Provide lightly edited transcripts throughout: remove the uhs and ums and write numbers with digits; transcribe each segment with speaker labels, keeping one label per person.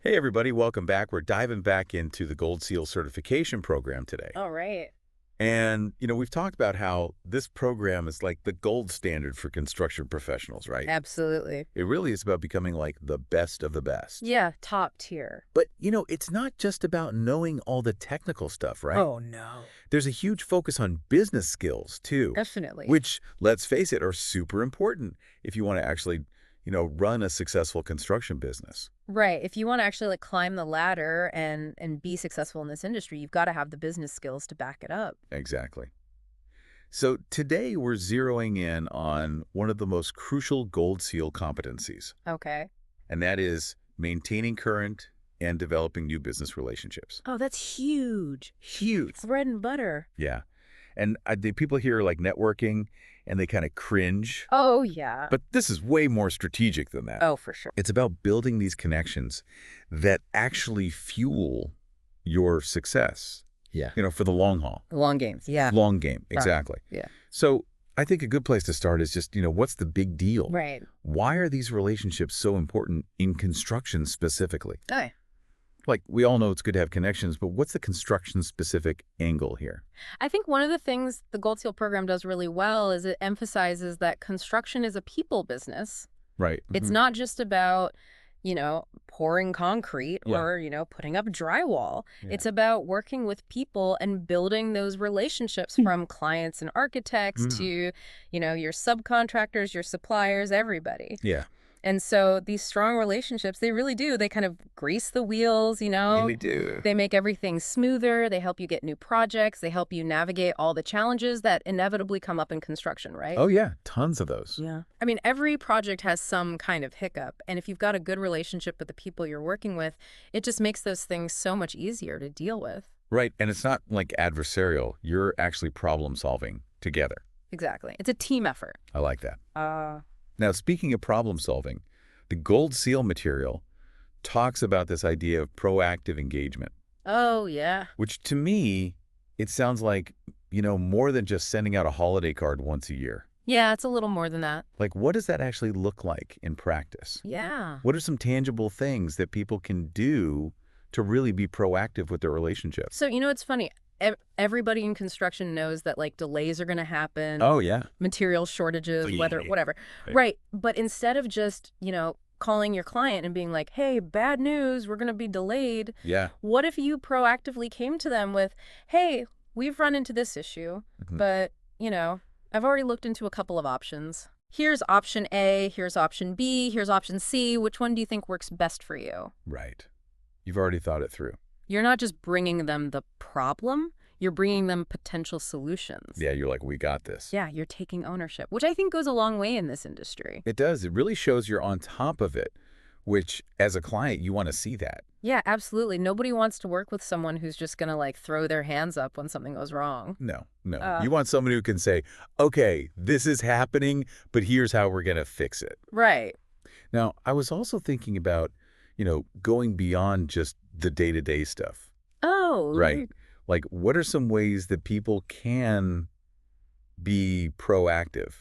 Speaker 1: Hey everybody, welcome back. We're diving back into the Gold Seal certification program today.
Speaker 2: All right.
Speaker 1: And, we've talked about how this program is like the gold standard for construction professionals, right?
Speaker 2: Absolutely.
Speaker 1: It really is about becoming like the best of the best.
Speaker 2: Yeah, top tier.
Speaker 1: But, it's not just about knowing all the technical stuff, right?
Speaker 2: Oh, no.
Speaker 1: There's a huge focus on business skills too,
Speaker 2: Definitely.
Speaker 1: which, let's face it, are super important if you want to actually, run a successful construction business.
Speaker 2: Right. If you want to actually climb the ladder and be successful in this industry, you've got to have the business skills to back it up.
Speaker 1: Exactly. So today we're zeroing in on one of the most crucial Gold Seal competencies,
Speaker 2: Okay.
Speaker 1: and that is maintaining current and developing new business relationships.
Speaker 2: Oh, that's huge.
Speaker 1: Huge.
Speaker 2: Bread and butter.
Speaker 1: Yeah. And the people hear like networking and they kind of cringe,
Speaker 2: Oh, yeah.
Speaker 1: but this is way more strategic than that.
Speaker 2: Oh, for sure.
Speaker 1: It's about building these connections that actually fuel your success,
Speaker 2: Yeah.
Speaker 1: for the long haul.
Speaker 2: Long games. Yeah.
Speaker 1: Long game,
Speaker 2: Right.
Speaker 1: exactly.
Speaker 2: Yeah.
Speaker 1: So I think a good place to start is just, what's the big deal?
Speaker 2: Right.
Speaker 1: Why are these relationships so important in construction specifically?
Speaker 2: Oh,
Speaker 1: Like, we all know it's good to have connections, but what's the construction-specific angle here?
Speaker 2: I think one of the things the Gold Seal program does really well is it emphasizes that construction is a people business.
Speaker 1: Right.
Speaker 2: It's not just about, pouring concrete
Speaker 1: Yeah.
Speaker 2: or, putting up drywall.
Speaker 1: Yeah.
Speaker 2: It's about working with people and building those relationships from clients and architects to, your subcontractors, your suppliers, everybody.
Speaker 1: Yeah.
Speaker 2: And so these strong relationships, they really do. They kind of grease the wheels,
Speaker 1: Really do.
Speaker 2: They make everything smoother. They help you get new projects. They help you navigate all the challenges that inevitably come up in construction, right?
Speaker 1: Oh, yeah. Tons of those.
Speaker 2: Yeah. I mean, every project has some kind of hiccup. And if you've got a good relationship with the people you're working with, it just makes those things so much easier to deal with.
Speaker 1: Right. And it's not like adversarial. You're actually problem solving together.
Speaker 2: Exactly. It's a team effort.
Speaker 1: I like that.
Speaker 2: Uh,
Speaker 1: Now, speaking of problem solving, the Gold Seal material talks about this idea of proactive engagement,
Speaker 2: oh, yeah.
Speaker 1: which to me, it sounds like, more than just sending out a holiday card once a year.
Speaker 2: Yeah, it's a little more than that.
Speaker 1: Like, what does that actually look like in practice?
Speaker 2: Yeah.
Speaker 1: What are some tangible things that people can do to really be proactive with their relationships?
Speaker 2: So, it's funny. Everybody in construction knows that delays are going to happen,
Speaker 1: Oh, yeah.
Speaker 2: material shortages, weather,
Speaker 1: Yeah.
Speaker 2: whatever.
Speaker 1: Right.
Speaker 2: Right. But instead of just, calling your client and being like, hey, bad news, we're going to be delayed.
Speaker 1: Yeah.
Speaker 2: What if you proactively came to them with, hey, we've run into this issue,
Speaker 1: Mhm.
Speaker 2: but, I've already looked into a couple of options. Here's option A, here's option B, here's option C. Which one do you think works best for you?
Speaker 1: Right. You've already thought it through.
Speaker 2: You're not just bringing them the problem, you're bringing them potential solutions.
Speaker 1: Yeah, you're like, we got this.
Speaker 2: Yeah, you're taking ownership, which I think goes a long way in this industry.
Speaker 1: It does. It really shows you're on top of it, which as a client, you want to see that.
Speaker 2: Yeah, absolutely. Nobody wants to work with someone who's just going to throw their hands up when something goes wrong.
Speaker 1: No.
Speaker 2: Uh,
Speaker 1: You want someone who can say, okay, this is happening, but here's how we're going to fix it.
Speaker 2: Right.
Speaker 1: Now, I was also thinking about, going beyond just the day-to-day stuff,
Speaker 2: Oh,
Speaker 1: right? Like, what are some ways that people can be proactive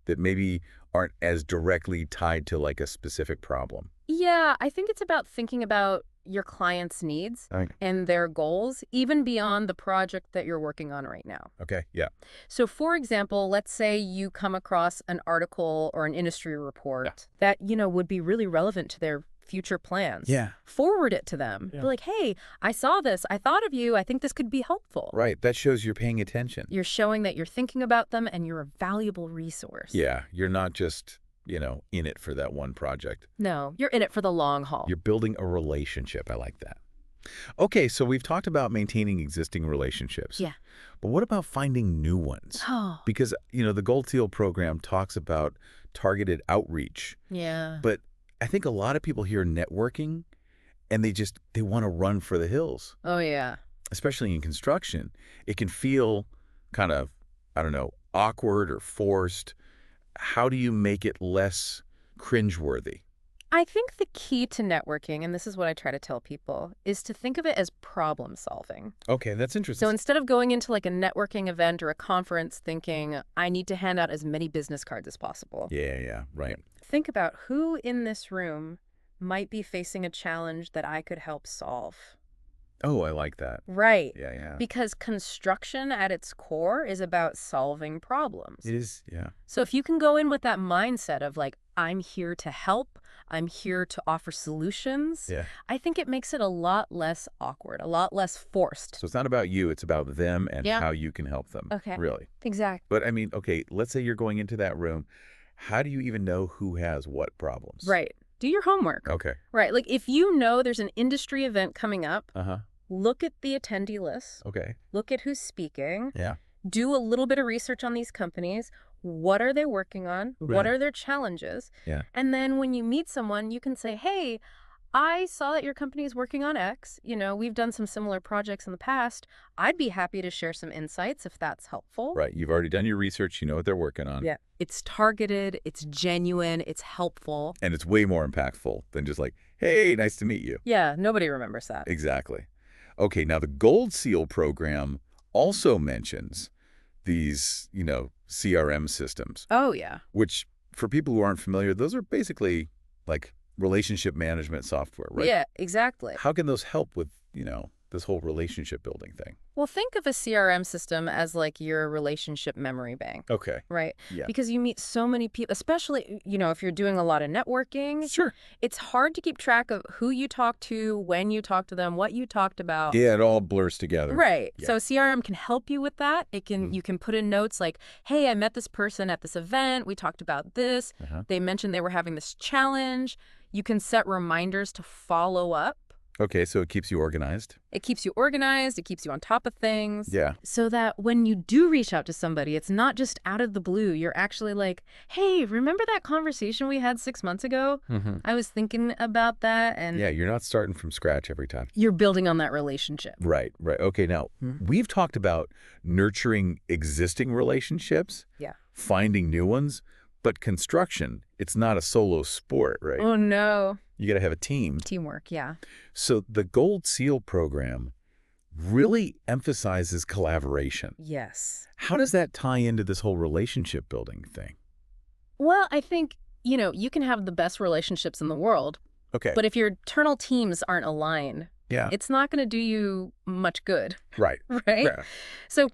Speaker 1: that maybe aren't as directly tied to like a specific problem?
Speaker 2: Yeah, I think it's about thinking about your client's needs
Speaker 1: Okay.
Speaker 2: and their goals, even beyond the project that you're working on right now.
Speaker 1: Okay. Yeah.
Speaker 2: So, for example, let's say you come across an article or an industry report that, would be really relevant to their future plans.
Speaker 1: Yeah.
Speaker 2: Forward it to them.
Speaker 1: Yeah.
Speaker 2: Be like, hey, I saw this. I thought of you. I think this could be helpful.
Speaker 1: Right. That shows you're paying attention.
Speaker 2: You're showing that you're thinking about them and you're a valuable resource.
Speaker 1: Yeah. You're not just, in it for that one project.
Speaker 2: No, you're in it for the long haul.
Speaker 1: You're building a relationship. I like that. Okay, so we've talked about maintaining existing relationships.
Speaker 2: Yeah.
Speaker 1: But what about finding new ones?
Speaker 2: Oh,
Speaker 1: Because, the Gold Seal program talks about targeted outreach.
Speaker 2: yeah.
Speaker 1: But I think a lot of people hear networking and they want to run for the hills,
Speaker 2: Oh, yeah.
Speaker 1: especially in construction. It can feel kind of, I don't know, awkward or forced. How do you make it less cringeworthy?
Speaker 2: I think the key to networking, and this is what I try to tell people, is to think of it as problem solving.
Speaker 1: Okay, that's interesting.
Speaker 2: So instead of going into a networking event or a conference thinking, I need to hand out as many business cards as possible,
Speaker 1: Yeah, right.
Speaker 2: think about who in this room might be facing a challenge that I could help solve.
Speaker 1: Oh, I like that.
Speaker 2: Right.
Speaker 1: Yeah, yeah.
Speaker 2: Because construction at its core is about solving problems.
Speaker 1: It is, yeah.
Speaker 2: So if you can go in with that mindset of like, I'm here to help, I'm here to offer solutions,
Speaker 1: Yeah.
Speaker 2: I think it makes it a lot less awkward, a lot less forced.
Speaker 1: So it's not about you, it's about them and
Speaker 2: Yeah.
Speaker 1: how you can help them.
Speaker 2: Okay.
Speaker 1: Really.
Speaker 2: Exactly.
Speaker 1: But I mean, okay, let's say you're going into that room. How do you even know who has what problems?
Speaker 2: Right. Do your homework.
Speaker 1: Okay.
Speaker 2: Right. Like if you know there's an industry event coming up,
Speaker 1: Uh-huh.
Speaker 2: look at the attendee list,
Speaker 1: Okay.
Speaker 2: look at who's speaking,
Speaker 1: Yeah.
Speaker 2: do a little bit of research on these companies. What are they working on?
Speaker 1: Right.
Speaker 2: What are their challenges?
Speaker 1: Yeah.
Speaker 2: And then when you meet someone, you can say, hey, I saw that your company is working on X. You know, we've done some similar projects in the past. I'd be happy to share some insights if that's helpful.
Speaker 1: Right. You've already done your research. You know what they're working on.
Speaker 2: Yeah. It's targeted, it's genuine, it's helpful.
Speaker 1: And it's way more impactful than just like, hey, nice to meet you.
Speaker 2: Yeah, nobody remembers that.
Speaker 1: Exactly. Okay, now the Gold Seal program also mentions these, CRM systems,
Speaker 2: Oh, yeah.
Speaker 1: which for people who aren't familiar, those are basically like relationship management software, right?
Speaker 2: Yeah, exactly.
Speaker 1: How can those help with, this whole relationship building thing?
Speaker 2: Well, think of a CRM system as like your relationship memory bank,
Speaker 1: Okay.
Speaker 2: right?
Speaker 1: Yeah.
Speaker 2: Because you meet so many people, especially, if you're doing a lot of networking,
Speaker 1: Sure.
Speaker 2: it's hard to keep track of who you talk to, when you talk to them, what you talked about.
Speaker 1: Yeah, it all blurs together.
Speaker 2: Right.
Speaker 1: Yeah.
Speaker 2: So CRM can help you with that. You can put in notes like, hey, I met this person at this event. We talked about this.
Speaker 1: Uh-huh.
Speaker 2: They mentioned they were having this challenge. You can set reminders to follow up.
Speaker 1: Okay, so it keeps you organized.
Speaker 2: It keeps you organized. It keeps you on top of things.
Speaker 1: Yeah.
Speaker 2: So that when you do reach out to somebody, it's not just out of the blue. You're actually like, hey, remember that conversation we had 6 months ago?
Speaker 1: Mm-hmm.
Speaker 2: I was thinking about that. And
Speaker 1: Yeah, you're not starting from scratch every time.
Speaker 2: you're building on that relationship.
Speaker 1: Right, right. Okay, now, we've talked about nurturing existing relationships,
Speaker 2: Yeah.
Speaker 1: finding new ones, but construction, it's not a solo sport, right?
Speaker 2: Oh, no.
Speaker 1: You got to have a team.
Speaker 2: Teamwork, yeah.
Speaker 1: So the Gold Seal program really emphasizes collaboration.
Speaker 2: Yes.
Speaker 1: How does that tie into this whole relationship building thing?
Speaker 2: Well, I think, you can have the best relationships in the world,
Speaker 1: Okay.
Speaker 2: but if your internal teams aren't aligned,
Speaker 1: yeah.
Speaker 2: it's not going to do you much good,
Speaker 1: Right.
Speaker 2: right?
Speaker 1: Yeah.
Speaker 2: So,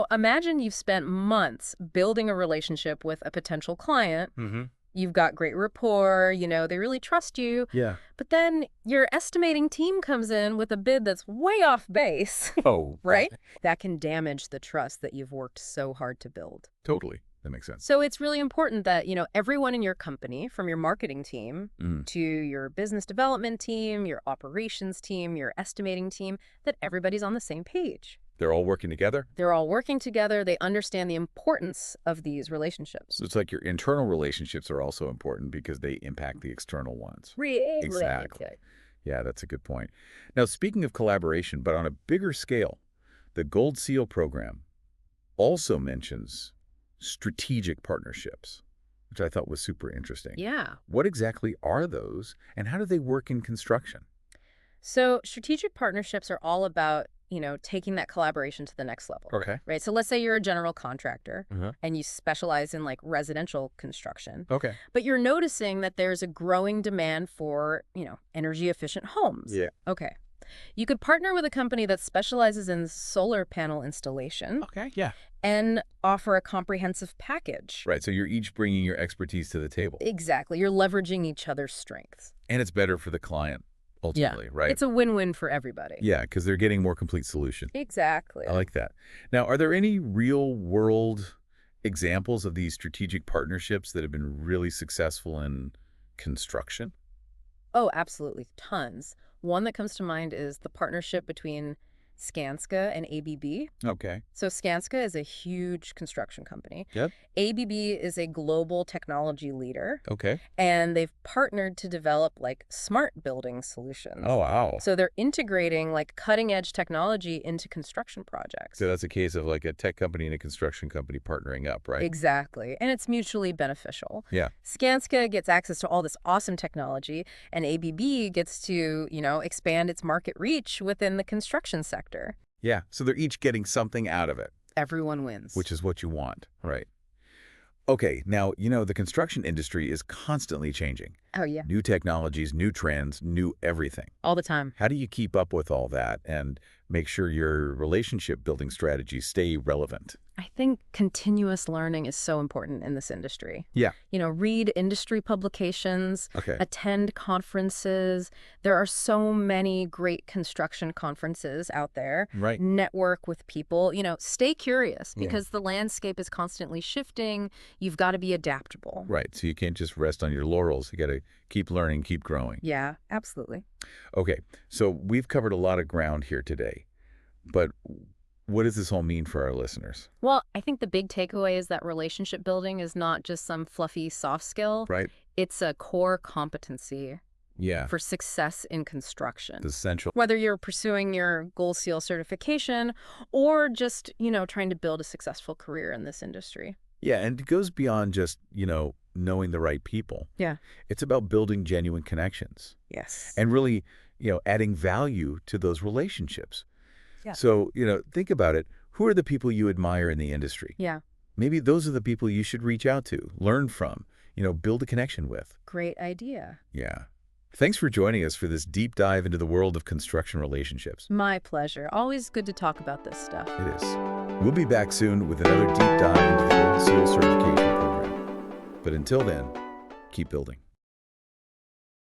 Speaker 2: imagine you've spent months building a relationship with a potential client.
Speaker 1: Mm-hmm.
Speaker 2: You've got great rapport, they really trust you.
Speaker 1: Yeah.
Speaker 2: But then your estimating team comes in with a bid that's way off base,
Speaker 1: Oh.
Speaker 2: right? That can damage the trust that you've worked so hard to build.
Speaker 1: Totally. That makes sense.
Speaker 2: So it's really important that, everyone in your company, from your marketing team to your business development team, your operations team, your estimating team, that everybody's on the same page.
Speaker 1: They're all working together?
Speaker 2: They're all working together. They understand the importance of these relationships.
Speaker 1: So it's like your internal relationships are also important because they impact the external ones.
Speaker 2: Really?
Speaker 1: Exactly. Yeah, that's a good point. Now, speaking of collaboration, but on a bigger scale, the Gold Seal program also mentions strategic partnerships, which I thought was super interesting.
Speaker 2: Yeah.
Speaker 1: What exactly are those, and how do they work in construction?
Speaker 2: So strategic partnerships are all about, taking that collaboration to the next level.
Speaker 1: Okay.
Speaker 2: Right. So let's say you're a general contractor
Speaker 1: Uh-huh.
Speaker 2: and you specialize in like residential construction,
Speaker 1: Okay.
Speaker 2: but you're noticing that there's a growing demand for, energy efficient homes.
Speaker 1: Yeah.
Speaker 2: Okay. You could partner with a company that specializes in solar panel installation
Speaker 1: Okay. Yeah.
Speaker 2: and offer a comprehensive package.
Speaker 1: Right. So you're each bringing your expertise to the table.
Speaker 2: Exactly. You're leveraging each other's strengths.
Speaker 1: And it's better for the client, ultimately, right?
Speaker 2: It's a win-win for everybody.
Speaker 1: Yeah, because they're getting more complete solution.
Speaker 2: Exactly.
Speaker 1: I like that. Now, are there any real-world examples of these strategic partnerships that have been really successful in construction?
Speaker 2: Oh, absolutely. Tons. One that comes to mind is the partnership between Skanska and ABB.
Speaker 1: Okay.
Speaker 2: So Skanska is a huge construction company.
Speaker 1: Yep.
Speaker 2: ABB is a global technology leader,
Speaker 1: Okay.
Speaker 2: and they've partnered to develop like smart building solutions.
Speaker 1: Oh, wow.
Speaker 2: So they're integrating like cutting edge technology into construction projects.
Speaker 1: So that's a case of like a tech company and a construction company partnering up, right?
Speaker 2: Exactly. And it's mutually beneficial.
Speaker 1: Yeah.
Speaker 2: Skanska gets access to all this awesome technology, and ABB gets to, expand its market reach within the construction sector.
Speaker 1: Yeah. So they're each getting something out of it,
Speaker 2: Everyone wins.
Speaker 1: which is what you want, right? Okay, now, the construction industry is constantly changing.
Speaker 2: Oh, yeah.
Speaker 1: New technologies, new trends, new everything.
Speaker 2: All the time.
Speaker 1: How do you keep up with all that and make sure your relationship building strategies stay relevant?
Speaker 2: I think continuous learning is so important in this industry.
Speaker 1: Yeah.
Speaker 2: Read industry publications,
Speaker 1: Okay.
Speaker 2: attend conferences. There are so many great construction conferences out there.
Speaker 1: Right.
Speaker 2: Network with people. Stay curious
Speaker 1: Yeah.
Speaker 2: because the landscape is constantly shifting. You've got to be adaptable.
Speaker 1: Right. So you can't just rest on your laurels. You got to keep learning, keep growing.
Speaker 2: Yeah, absolutely.
Speaker 1: Okay. So we've covered a lot of ground here today, but what does this all mean for our listeners?
Speaker 2: Well, I think the big takeaway is that relationship building is not just some fluffy soft skill.
Speaker 1: Right.
Speaker 2: It's a core competency
Speaker 1: Yeah.
Speaker 2: for success in construction.
Speaker 1: It's essential.
Speaker 2: Whether you're pursuing your Gold Seal certification or just, trying to build a successful career in this industry.
Speaker 1: Yeah. And it goes beyond just, knowing the right people.
Speaker 2: Yeah.
Speaker 1: It's about building genuine connections
Speaker 2: Yes.
Speaker 1: and really, adding value to those relationships.
Speaker 2: Yeah.
Speaker 1: So, think about it. Who are the people you admire in the industry?
Speaker 2: Yeah.
Speaker 1: Maybe those are the people you should reach out to, learn from, build a connection with.
Speaker 2: Great idea.
Speaker 1: Yeah. Thanks for joining us for this deep dive into the world of construction relationships.
Speaker 2: My pleasure. Always good to talk about this stuff.
Speaker 1: It is. We'll be back soon with another deep dive into the Gold Seal certification program. But until then, keep building.